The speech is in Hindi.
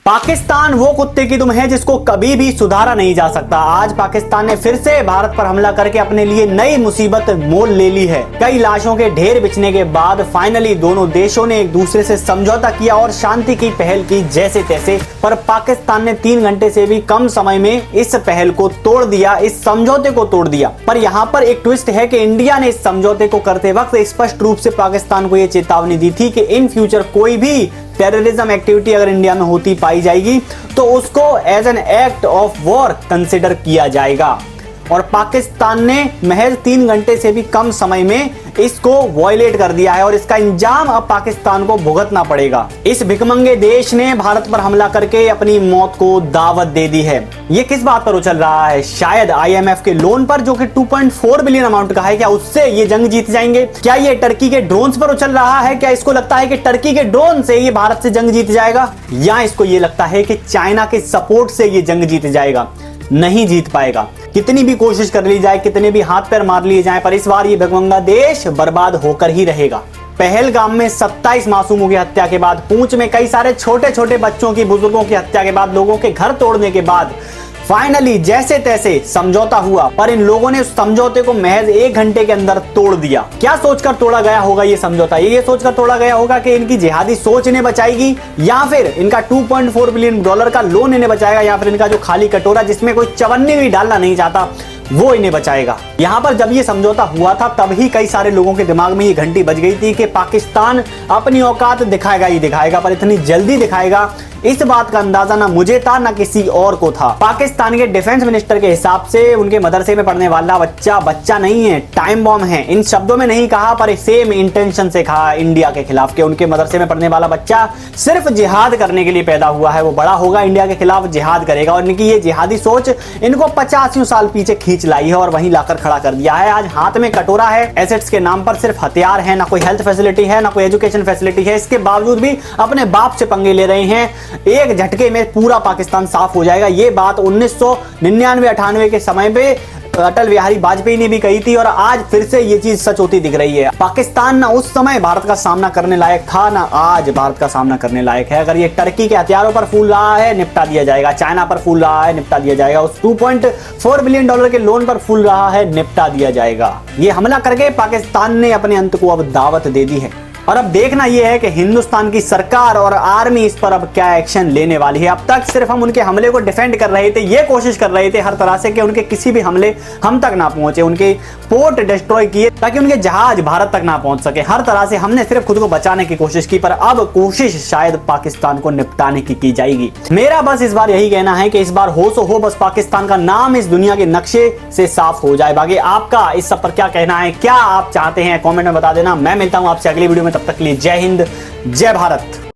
पाकिस्तान वो कुत्ते की दुम है जिसको कभी भी सुधारा नहीं जा सकता। आज पाकिस्तान ने फिर से भारत पर हमला करके अपने लिए नई मुसीबत मोल ले ली है। कई लाशों के ढेर बिछने के बाद फाइनली दोनों देशों ने एक दूसरे से समझौता किया और शांति की पहल की जैसे तैसे, पर पाकिस्तान ने 3 घंटे से भी कम समय में इस पहल को तोड़ दिया, इस समझौते को तोड़ दिया। पर यहाँ पर एक ट्विस्ट है कि इंडिया ने इस समझौते को करते वक्त स्पष्ट रूप से पाकिस्तान को यह चेतावनी दी थी कि इन फ्यूचर कोई भी टेररिज्म एक्टिविटी अगर इंडिया में होती पाई जाएगी तो उसको as an act of war consider किया जाएगा। और पाकिस्तान ने महज 3 घंटे से भी कम समय में इसको वॉयलेट कर दिया है और इसका इंजाम अब पाकिस्तान को भुगतना पड़ेगा। इस भिखमंगे देश ने भारत पर हमला करके अपनी मौत को दावत दे दी है। ये किस बात पर उछल रहा है? शायद IMF के लोन पर, जो कि 2.4 बिलियन अमाउंट का है। क्या उससे ये जंग जीत जाएंगे? क्या ये टर्की के ड्रोन्स पर उछल रहा है? क्या इसको लगता है कि टर्की के ड्रोन से ये भारत से जंग जीत जाएगा? या इसको ये लगता है कि चाइना के सपोर्ट से ये जंग जीत जाएगा? नहीं जीत पाएगा। कितनी भी कोशिश कर ली जाए, कितने भी हाथ पैर मार लिए जाएं, पर इस बार ये भिखमंगा देश बर्बाद होकर ही रहेगा। पहलगाम में 27 मासूमों की हत्या के बाद, पूंछ में कई सारे छोटे छोटे बच्चों की, बुजुर्गों की हत्या के बाद, लोगों के घर तोड़ने के बाद फाइनली जैसे तैसे समझौता हुआ, पर इन लोगों ने उस समझौते को महज 1 घंटे के अंदर तोड़ दिया। क्या सोचकर तोड़ा गया होगा ये समझौता? ये सोचकर तोड़ा गया होगा कि इनकी जिहादी सोच इन्हें बचाएगी, या फिर इनका 2.4 बिलियन डॉलर का लोन इन्हें बचाएगा, या फिर इनका जो खाली कटोरा जिसमें कोई चवन्नी भी डालना नहीं चाहता वो इन्हें बचाएगा। यहां पर जब ये समझौता हुआ था तब ही कई सारे लोगों के दिमाग में ये घंटी बज गई थी कि पाकिस्तान अपनी औकात दिखाएगा ही दिखाएगा, पर इतनी जल्दी दिखाएगा इस बात का अंदाजा ना मुझे था ना किसी और को था। पाकिस्तान के डिफेंस मिनिस्टर के हिसाब से उनके मदरसे में पढ़ने वाला बच्चा बच्चा नहीं है, टाइम बॉम्ब है। इन शब्दों में नहीं कहा, पर सेम इंटेंशन से कहा इंडिया के खिलाफ कि उनके मदरसे में पढ़ने वाला बच्चा सिर्फ जिहाद करने के लिए पैदा हुआ है, वो बड़ा होगा इंडिया के खिलाफ जिहाद करेगा। और इनकी ये जिहादी सोच इनको 50 साल पीछे खींच लाई है और वहीं लाकर खड़ा कर दिया है। आज हाथ में कटोरा है, एसेट्स के नाम पर सिर्फ हथियार है, ना कोई हेल्थ फैसिलिटी है, ना कोई एजुकेशन फैसिलिटी है। इसके बावजूद भी अपने बाप से पंगे ले रहे हैं। एक झटके में पूरा पाकिस्तान साफ हो जाएगा। ये बात 1999-98 के समय पे अटल बिहारी वाजपेयी ने भी कही थी और आज फिर से ये चीज सच होती दिख रही है। पाकिस्तान ना उस समय भारत का सामना करने लायक था, ना आज भारत का सामना करने लायक है। अगर ये टर्की के हथियारों पर फूल रहा है, निपटा दिया जाएगा। चाइना पर फूल रहा है, निपटा दिया जाएगा। उस 2.4 बिलियन डॉलर के लोन पर फूल रहा है, निपटा दिया जाएगा। ये हमला करके पाकिस्तान ने अपने अंत को अब दावत दे दी है और अब देखना यह है कि हिंदुस्तान की सरकार और आर्मी इस पर अब क्या एक्शन लेने वाली है। अब तक सिर्फ हम उनके हमले को डिफेंड कर रहे थे, ये कोशिश कर रहे थे हर तरह से कि उनके किसी भी हमले हम तक ना पहुंचे, उनके पोर्ट डिस्ट्रॉय किए ताकि उनके जहाज भारत तक ना पहुंच सके। हर तरह से हमने सिर्फ खुद को बचाने की कोशिश की, पर अब कोशिश शायद पाकिस्तान को निपटाने की जाएगी। मेरा बस इस बार यही कहना है कि इस बार हो सो हो, बस पाकिस्तान का नाम इस दुनिया के नक्शे से साफ हो जाए। बाकी आपका इस सब पर क्या कहना है, क्या आप चाहते हैं, कमेंट में बता देना। मैं मिलता हूं आपसे अगली वीडियो में, तब तक के लिए जय हिंद, जय भारत।